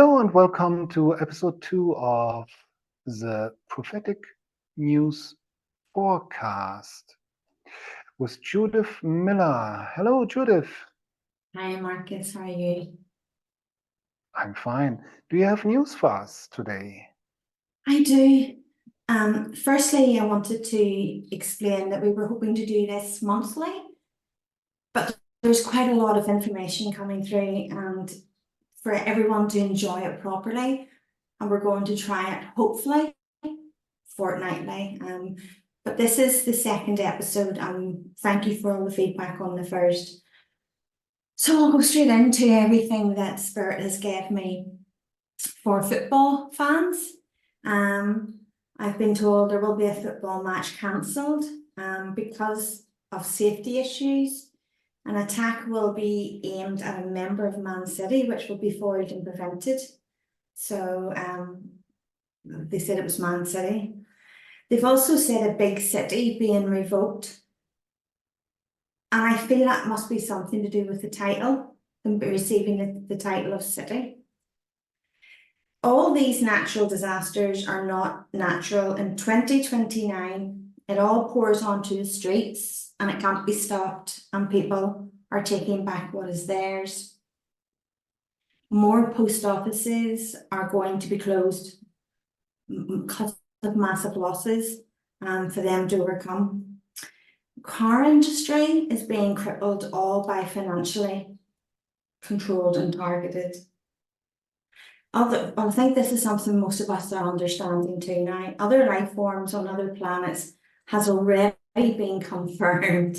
Hello and welcome to episode 2 of the Prophetic News Forecast with Judith Millar. Hello, Judith. Hi, Marcus. How are you? I'm fine. Do you have news for us today? I do. Firstly, I wanted to explain that we were hoping to do this monthly, but there's quite a lot of information coming through, and for everyone to enjoy it properly, and we're going to try it hopefully fortnightly. But this is the second episode, and thank you for all the feedback on the first. So I'll go straight into everything that Spirit has gave me for football fans. I've been told there will be a football match cancelled because of safety issues. An attack will be aimed at a member of Man City, which will be foiled and prevented. So they said it was Man City. They've also said a big city being revoked. And I feel that must be something to do with the title, them receiving the title of city. All these natural disasters are not natural. In 2029, it all pours onto the streets and it can't be stopped, and people are taking back what is theirs. More post offices are going to be closed because of massive losses for them to overcome. Car industry is being crippled all by financially controlled and targeted. I think this is something most of us are understanding too now. Other life forms on other planets has already been confirmed,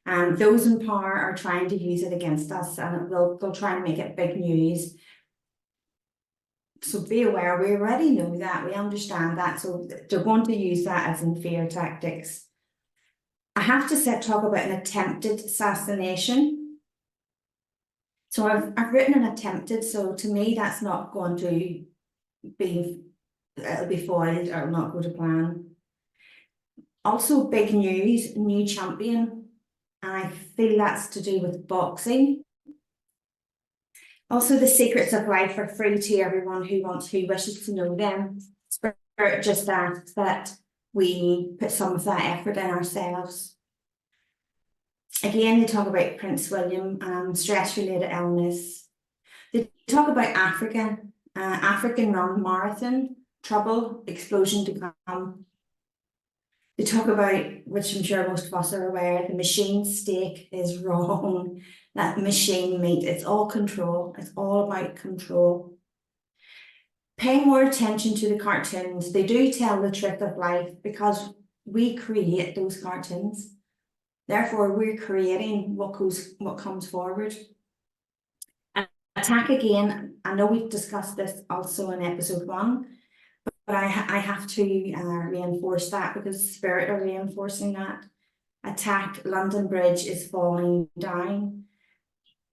and those in power are trying to use it against us, and they'll try and make it big news. So be aware, we already know that, we understand that, so they're going to use that as in fear tactics. I have to talk about an attempted assassination. So I've written an attempted, so to me that's not going to be, it'll be foiled or not go to plan. Also big news, new champion, and I feel that's to do with boxing. Also the secrets of life are free to everyone who wishes to know them. Spirit just asks that we put some of that effort in ourselves. Again, they talk about Prince William and stress-related illness. They talk about Africa, African run marathon, trouble, explosion to come. They talk about, which I'm sure most of us are aware, the machine steak is wrong. That machine meat, it's all control. It's all about control. Pay more attention to the cartoons. They do tell the truth of life because we create those cartoons. Therefore, we're creating what comes forward. Attack again. I know we've discussed this also in episode 1, but I have to reinforce that because Spirit are reinforcing that. Attack, London Bridge is falling down.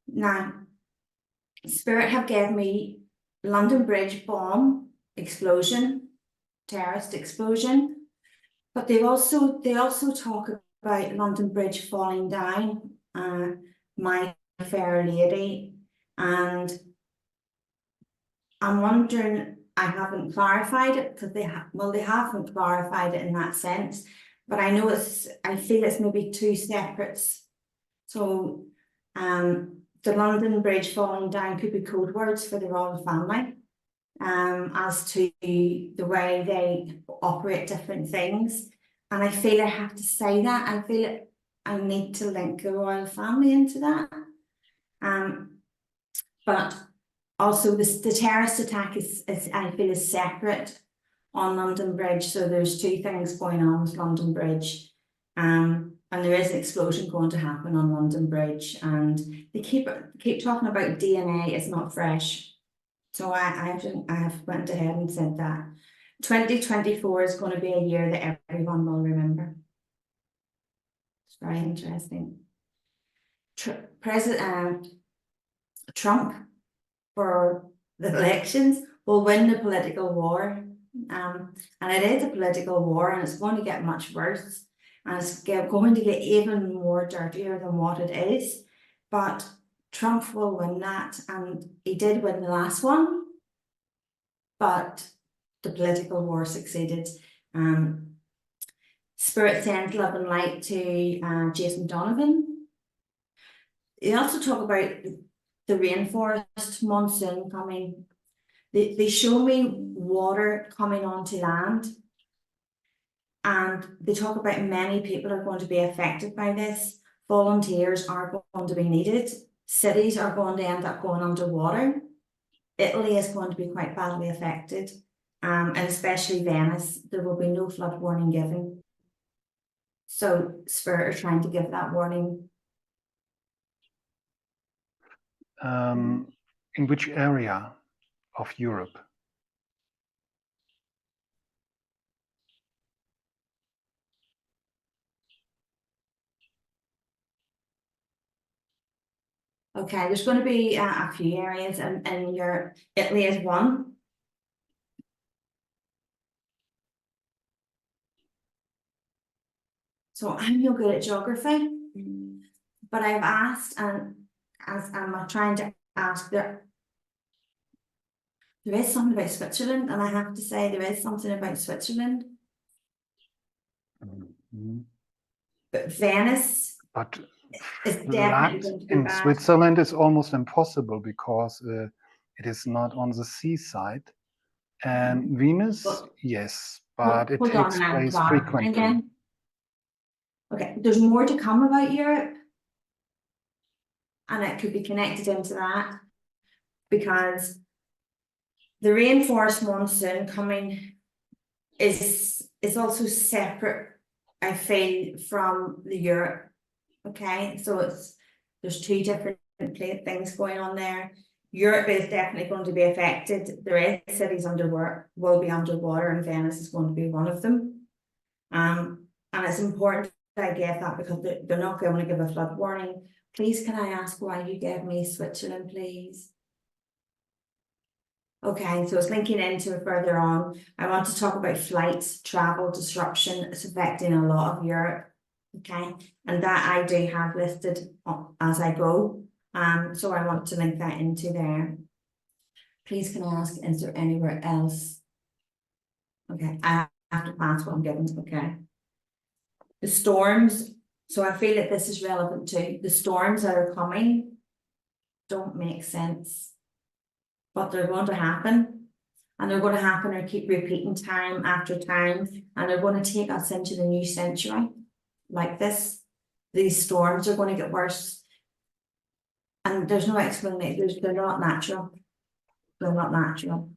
Now, Spirit have given me London Bridge bomb explosion, terrorist explosion, but they also talk about London Bridge falling down, My Fair Lady, and I'm wondering, I haven't clarified it because they haven't clarified it in that sense, but I know I feel it's maybe two separates. So the London Bridge falling down could be code words for the royal family, as to the way they operate different things. And I feel I have to say that. I feel I need to link the royal family into that. But also the terrorist attack is I feel is separate on London Bridge. So there's two things going on with London Bridge. And there is an explosion going to happen on London Bridge. And they keep talking about DNA is not fresh. So I have went ahead and said that. 2024 is going to be a year that everyone will remember. It's very interesting. President Trump, for the elections, will win the political war. And it is a political war, and it's going to get much worse. And it's going to get even more dirtier than what it is. But Trump will win that, and he did win the last one. but the political war succeeded. Spirit sends love and light to Jason Donovan. They also talk about the rainforest monsoon coming. They show me water coming onto land. And they talk about many people are going to be affected by this. Volunteers are going to be needed. Cities are going to end up going underwater. Italy is going to be quite badly affected. And especially Venice, there will be no flood warning given. So Spirit are trying to give that warning. In which area of Europe? Okay, there's going to be a few areas, and Italy is one. So I'm no good at geography, but I've asked, and as I'm trying to ask, there is something about Switzerland, and I have to say there is something about Switzerland. But Venice But is definitely flood going to be in bad. Switzerland is almost impossible because it is not on the seaside. And Venus, Well, yes, but it hold on, takes and I'm place clarifying frequently. again. Okay, there's more to come about Europe, and it could be connected into that because the rainforest monsoon coming is also separate, I feel, from the Europe. Okay, so there's two different things going on there. Europe is definitely going to be affected. The rest of cities will be underwater, and Venice is going to be one of them. And it's important that I gave that because they're not going to give a flood warning. Please, can I ask why you gave me Switzerland, please? Okay, so it's linking into further on. I want to talk about flights, travel disruption. It's affecting a lot of Europe. Okay, and that I do have listed as I go. So I want to link that into there. Please, can I ask, is there anywhere else? Okay, I have to pass what I'm given. Okay. The storms. So I feel that this is relevant too. The storms that are coming don't make sense, but they're going to happen, and they're going to happen or keep repeating time after time, and they're going to take us into the new century like this. These storms are going to get worse, and there's no explanation. They're not natural. They're not natural.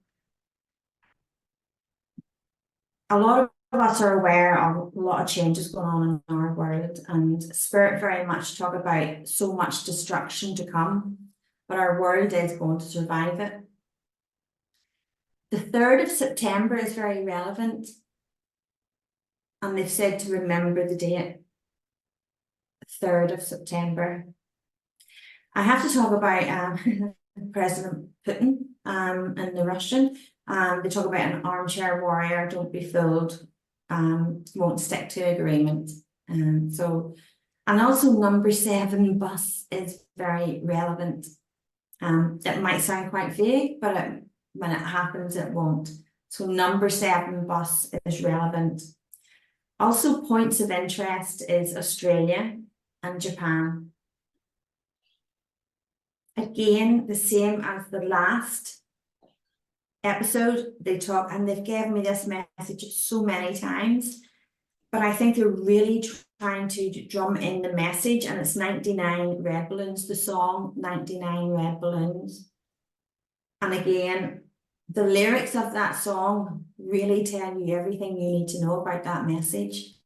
A lot of us are aware of a lot of changes going on in our world, and Spirit very much talk about so much destruction to come, but our world is going to survive it. The 3rd of September is very relevant, and they've said to remember the date, 3rd of September. I have to talk about President Putin and the Russian. They talk about an armchair warrior, don't be fooled, won't stick to agreement. And also number 7 bus is very relevant. It might sound quite vague, but when it happens, it won't. So number 7 bus is relevant. Also, points of interest is Australia and Japan. Again, the same as the last episode, they talk, and they've given me this message so many times, but I think they're really trying to drum in the message, and it's 99 Red Balloons, the song 99 Red Balloons. And again, the lyrics of that song really tell you everything you need to know about that message.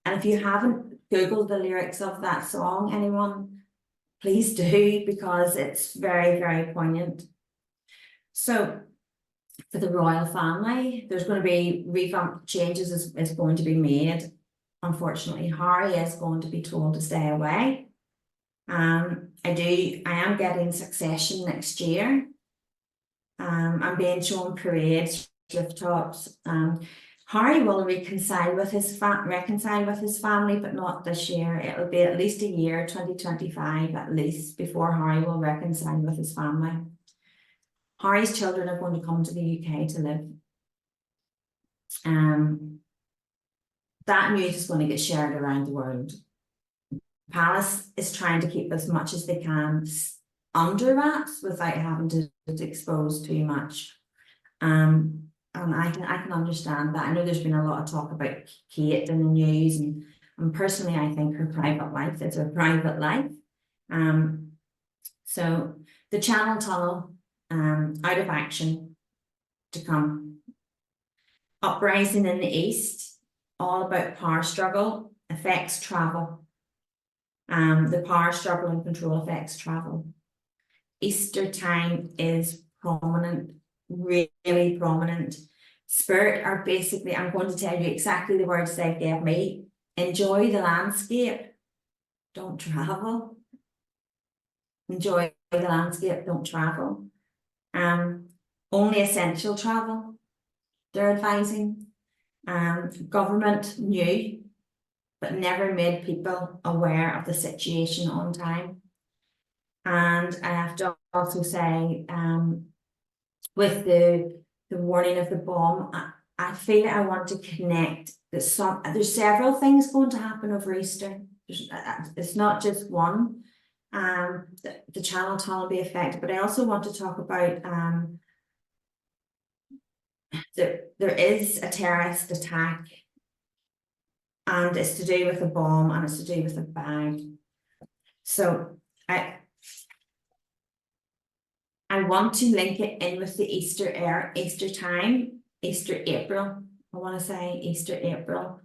And if you haven't Googled the lyrics of that song, anyone, please do, because it's very, very poignant. So for the royal family, there's going to be revamp changes is going to be made. Unfortunately, Harry is going to be told to stay away. I am getting Succession next year. I'm being shown parades, rooftops. Harry will reconcile with his family, but not this year. It'll be at least a year, 2025 at least, before Harry will reconcile with his family. Harry's children are going to come to the UK to live. That news is going to get shared around the world. Palace is trying to keep as much as they can under wraps without having to expose too much. And I can understand that. I know there's been a lot of talk about Kate in the news, and personally, I think her private life is her private life. So the Channel Tunnel, out of action to come. Uprising in the East, all about power struggle, affects travel. The power struggle and control affects travel. Easter time is prominent, really prominent. Spirit are basically, I'm going to tell you exactly the words they gave me. Enjoy the landscape, don't travel. Enjoy the landscape, don't travel. Only essential travel, they're advising. Government knew, but never made people aware of the situation on time. And I have to also say, with the warning of the bomb, I feel I want to connect that there's several things going to happen over Easter. It's not just one. The Channel Tunnel will be affected, but I also want to talk about there is a terrorist attack, and it's to do with a bomb, and it's to do with a bag. So I want to link it in with the Easter time, Easter April. I want to say Easter April.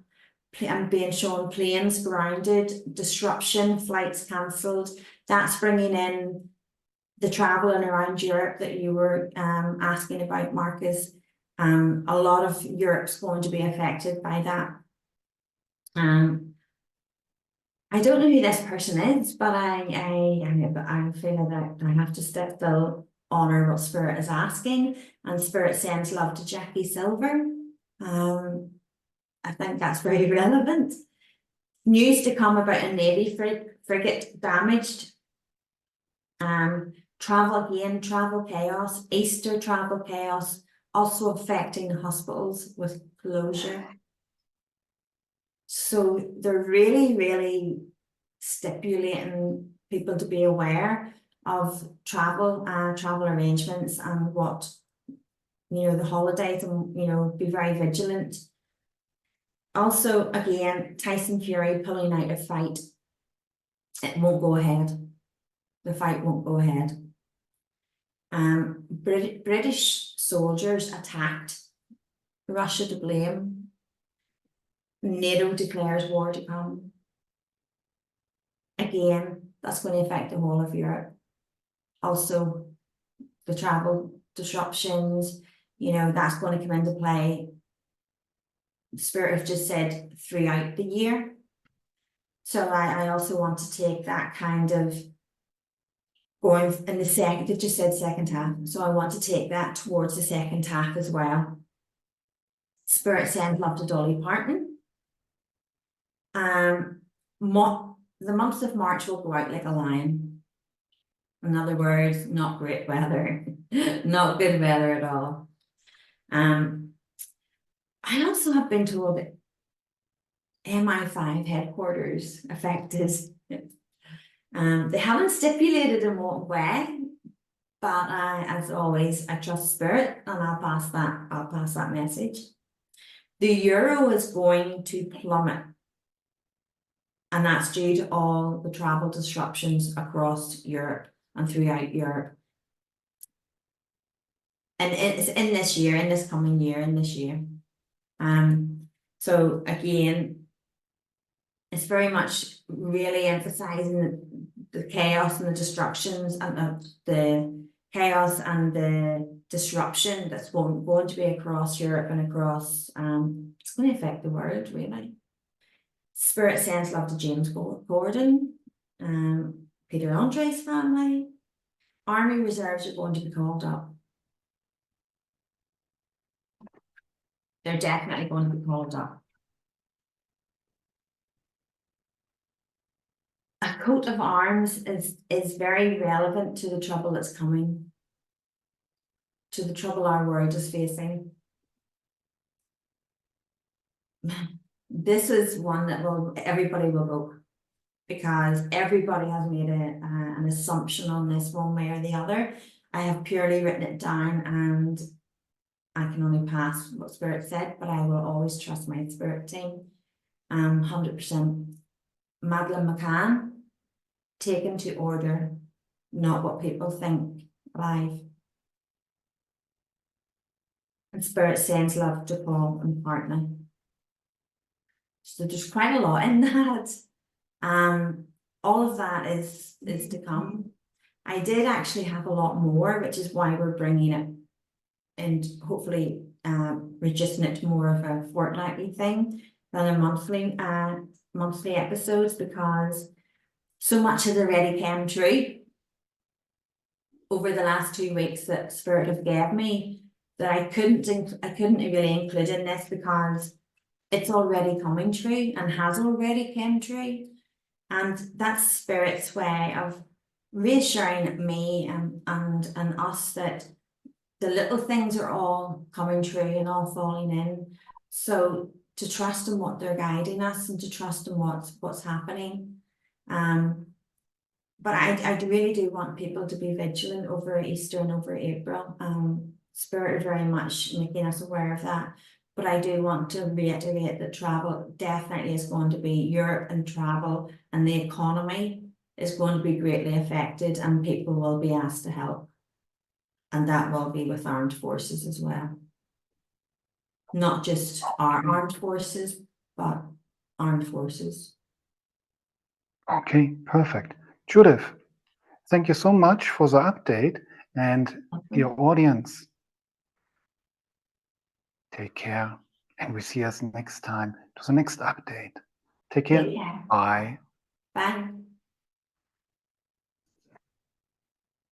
I'm being shown planes grounded, disruption, flights cancelled. That's bringing in the traveling around Europe that you were asking about, Marcus. A lot of Europe's going to be affected by that. I don't know who this person is, but I'm feeling that I have to still honor what Spirit is asking, and Spirit sends love to Jackie Silver. I think that's very relevant. News to come about a Navy frigate damaged. Travel again, travel chaos, Easter travel chaos, also affecting hospitals with closure. So they're really, really stipulating people to be aware of travel arrangements and what, the holidays, and, be very vigilant. Also, again, Tyson Fury pulling out of fight. It won't go ahead. The fight won't go ahead. British soldiers attacked. Russia to blame. NATO declares war to come. Again, that's going to affect the whole of Europe. Also, the travel disruptions, that's going to come into play. Spirit have just said throughout the year. So I also want to take that kind of going in the second, they've just said second half. So I want to take that towards the second half as well. Spirit sends love to Dolly Parton. The month of March will go out like a lion. In other words, not great weather, not good weather at all. I also have been told that MI5 headquarters affected. They haven't stipulated in what way, but as always, I trust Spirit, and I'll pass that message. The euro is going to plummet, and that's due to all the travel disruptions across Europe and throughout Europe. And it's in this coming year, in this year. So again, it's very much really emphasizing the chaos and the destructions and the chaos and the disruption that's going to be across Europe and across, it's going to affect the world, really. Spirit sends love to James Gordon, Peter Andre's family. Army reserves are going to be called up. They're definitely going to be called up. A coat of arms is very relevant to the trouble that's coming. to the trouble our world is facing. This is one that everybody will go, because everybody has made an assumption on this one way or the other. I have purely written it down, and I can only pass what Spirit said, but I will always trust my Spirit team. 100%. Madeleine McCann, taken to order, not what people think, live. And Spirit sends love to Paul and partner. So there's quite a lot in that. All of that is to come. I did actually have a lot more, which is why we're bringing it, and hopefully reducing it to more of a fortnightly thing than a monthly episodes, because so much has already came true over the last 2 weeks that Spirit have gave me, that I couldn't really include in this, because it's already coming true and has already came true. And that's Spirit's way of reassuring me and us that the little things are all coming true and all falling in. So to trust in what they're guiding us, and to trust in what's happening. But I really do want people to be vigilant over Easter and over April. Spirit are very much making us aware of that. But I do want to reiterate that travel definitely is going to be Europe, and travel and the economy is going to be greatly affected, and people will be asked to help. And that will be with armed forces as well. Not just our armed forces, but armed forces. Okay, perfect. Judith, thank you so much for the update, and dear audience, take care, and we see us next time to the next update. Take care. Take care. Bye. Bye.